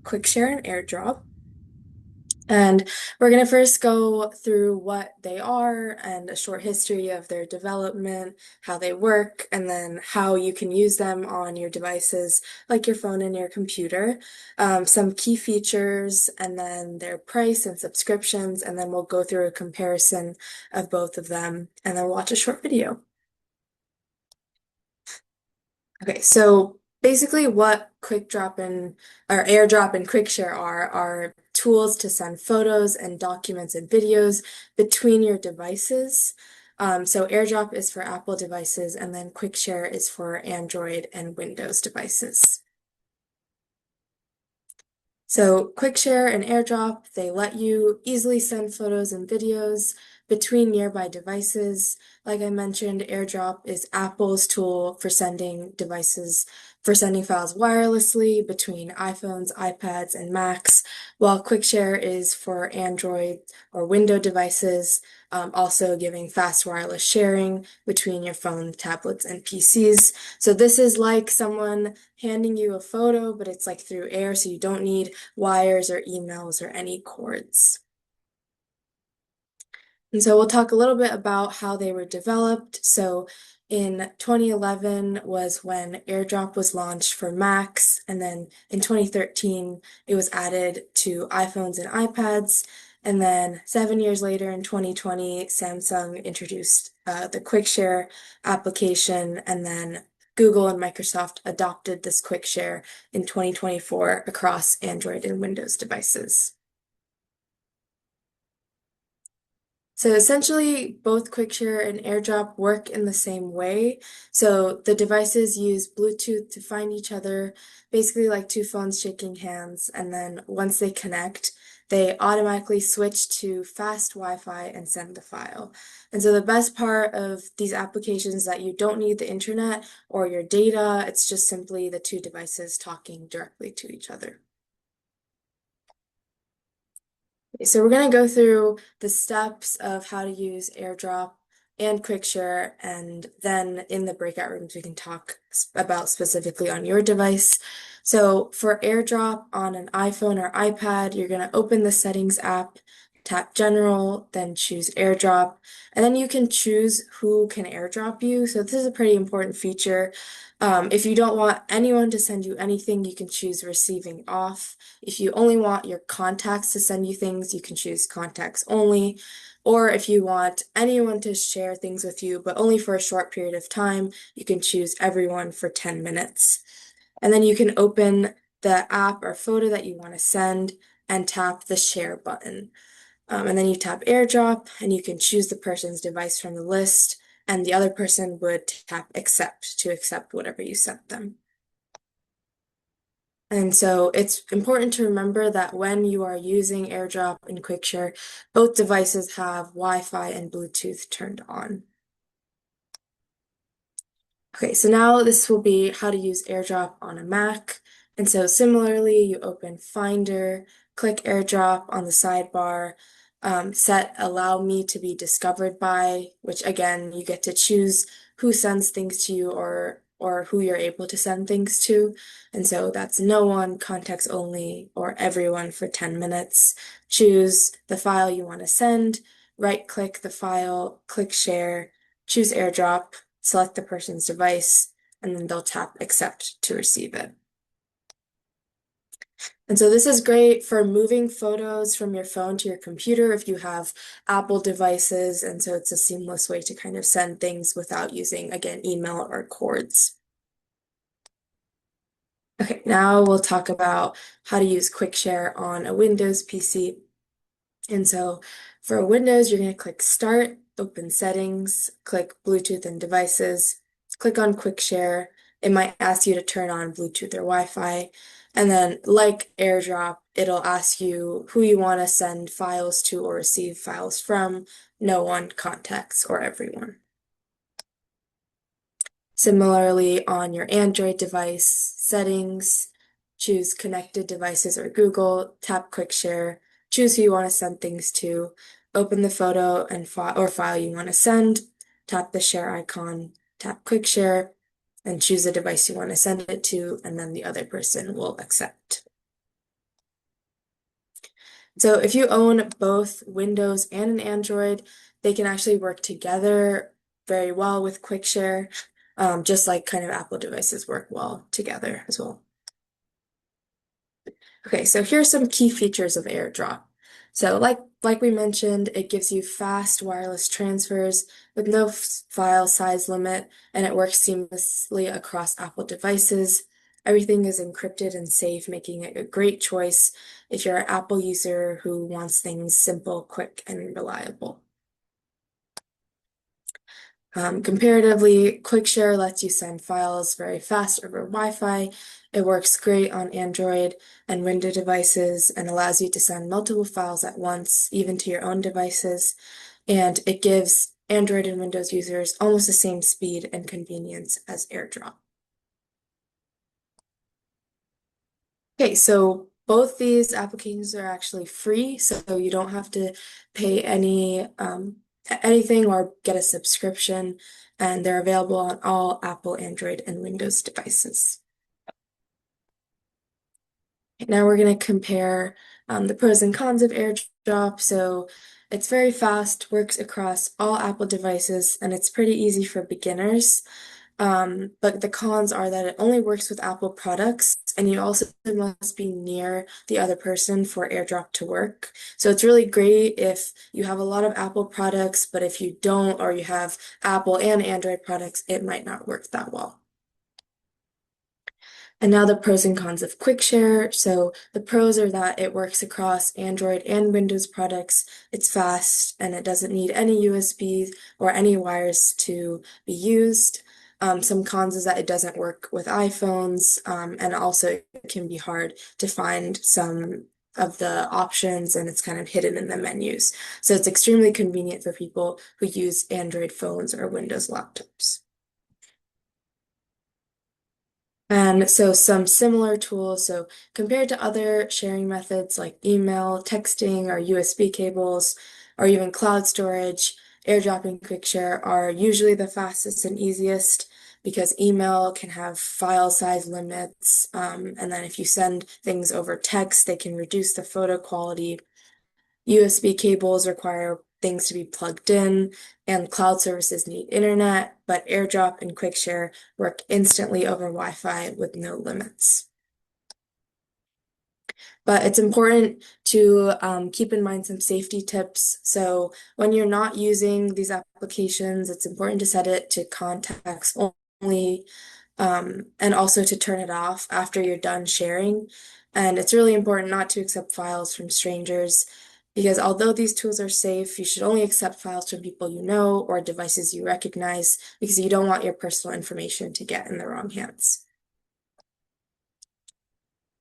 Quick Share and AirDrop. And we're going to first go through what they are and a short history of their development, how they work, and then how you can use them on your devices like your phone and your computer. Some key features, and then their price and subscriptions, and then we'll go through a comparison of both of them, and then watch a short video. Okay, so basically what Quick Drop and or AirDrop and QuickShare are tools to send photos and documents and videos between your devices. So AirDrop is for Apple devices, and then QuickShare is for Android and Windows devices. So QuickShare and AirDrop, they let you easily send photos and videos between nearby devices. Like I mentioned, AirDrop is Apple's tool for sending files wirelessly between iPhones, iPads, and Macs, while QuickShare is for Android or Windows devices, also giving fast wireless sharing between your phone, tablets, and PCs. So this is like someone handing you a photo, but it's like through air, so you don't need wires or emails or any cords. And so we'll talk a little bit about how they were developed. So in 2011 was when AirDrop was launched for Macs, and then in 2013 it was added to iPhones and iPads. And then 7 years later, in 2020, Samsung introduced the QuickShare application, and then Google and Microsoft adopted this QuickShare in 2024 across Android and Windows devices. So essentially, both QuickShare and AirDrop work in the same way. So the devices use Bluetooth to find each other, basically like two phones shaking hands. And then once they connect, they automatically switch to fast Wi-Fi and send the file. And so the best part of these applications is that you don't need the internet or your data. It's just simply the two devices talking directly to each other. So we're going to go through the steps of how to use AirDrop and QuickShare, and then in the breakout rooms we can talk about specifically on your device. So for AirDrop on an iPhone or iPad, you're going to open the Settings app, tap General, then choose AirDrop, and then you can choose who can AirDrop you. So this is a pretty important feature. If you don't want anyone to send you anything, you can choose receiving off. If you only want your contacts to send you things, you can choose contacts only. Or if you want anyone to share things with you, but only for a short period of time, you can choose everyone for 10 minutes. And then you can open the app or photo that you want to send and tap the share button. And then you tap AirDrop, and you can choose the person's device from the list, and the other person would tap accept to accept whatever you sent them. And so it's important to remember that when you are using AirDrop and QuickShare, both devices have Wi-Fi and Bluetooth turned on. Okay, so now this will be how to use AirDrop on a Mac. And so similarly, you open Finder, click AirDrop on the sidebar, set Allow Me to be discovered by, which again, you get to choose who sends things to you or who you're able to send things to. And so that's no one, contacts only, or everyone for 10 minutes. Choose the file you want to send, right-click the file, click Share, choose AirDrop, select the person's device, and then they'll tap accept to receive it. And so this is great for moving photos from your phone to your computer if you have Apple devices, and so it's a seamless way to kind of send things without using, again, email or cords. Okay, now we'll talk about how to use QuickShare on a Windows PC. And so for Windows, you're going to click Start, open Settings, click Bluetooth and Devices, click on QuickShare. It might ask you to turn on Bluetooth or Wi-Fi. And then, like AirDrop, it'll ask you who you want to send files to or receive files from, no one, contacts, or everyone. Similarly, on your Android device, Settings, choose Connected Devices or Google, tap QuickShare, choose who you want to send things to, open the photo and file you want to send, tap the share icon, tap Quick Share, and choose the device you want to send it to, and then the other person will accept. So if you own both Windows and an Android, they can actually work together very well with Quick Share, just like kind of Apple devices work well together as well. Okay, so here's some key features of AirDrop. So like we mentioned, it gives you fast wireless transfers with no file size limit, and it works seamlessly across Apple devices. Everything is encrypted and safe, making it a great choice if you're an Apple user who wants things simple, quick, and reliable. Comparatively, QuickShare lets you send files very fast over Wi-Fi. It works great on Android and Windows devices and allows you to send multiple files at once, even to your own devices. And it gives Android and Windows users almost the same speed and convenience as AirDrop. Okay, so both these applications are actually free, so you don't have to pay anything or get a subscription, and they're available on all Apple, Android, and Windows devices. Now we're going to compare the pros and cons of AirDrop. So it's very fast, works across all Apple devices, and it's pretty easy for beginners. But the cons are that it only works with Apple products, and you also must be near the other person for AirDrop to work. So it's really great if you have a lot of Apple products, but if you don't, or you have Apple and Android products, it might not work that well. And now the pros and cons of QuickShare. So the pros are that it works across Android and Windows products. It's fast and it doesn't need any USB or any wires to be used. Some cons is that it doesn't work with iPhones, and also it can be hard to find some of the options and it's kind of hidden in the menus. So it's extremely convenient for people who use Android phones or Windows laptops. And so some similar tools, so compared to other sharing methods like email, texting, or USB cables, or even cloud storage, AirDrop and QuickShare are usually the fastest and easiest because email can have file size limits. And then if you send things over text, they can reduce the photo quality. USB cables require things to be plugged in, and cloud services need internet, but AirDrop and QuickShare work instantly over Wi-Fi with no limits. But it's important to keep in mind some safety tips. So when you're not using these applications, it's important to set it to contacts only, and also to turn it off after you're done sharing. And it's really important not to accept files from strangers because although these tools are safe, you should only accept files from people you know or devices you recognize because you don't want your personal information to get in the wrong hands.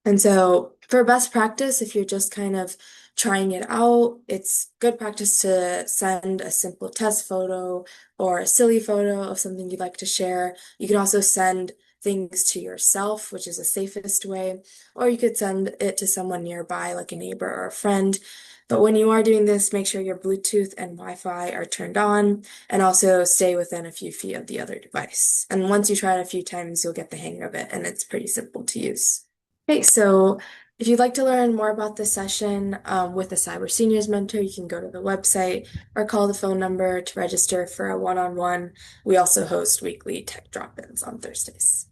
And so for best practice, if you're just kind of trying it out, it's good practice to send a simple test photo or a silly photo of something you'd like to share. You can also send things to yourself, which is the safest way, or you could send it to someone nearby, like a neighbor or a friend. But when you are doing this, make sure your Bluetooth and Wi-Fi are turned on, and also stay within a few feet of the other device. And once you try it a few times, you'll get the hang of it, and it's pretty simple to use. Okay, so if you'd like to learn more about this session with a Cyber Seniors mentor, you can go to the website or call the phone number to register for a one-on-one. We also host weekly tech drop-ins on Thursdays.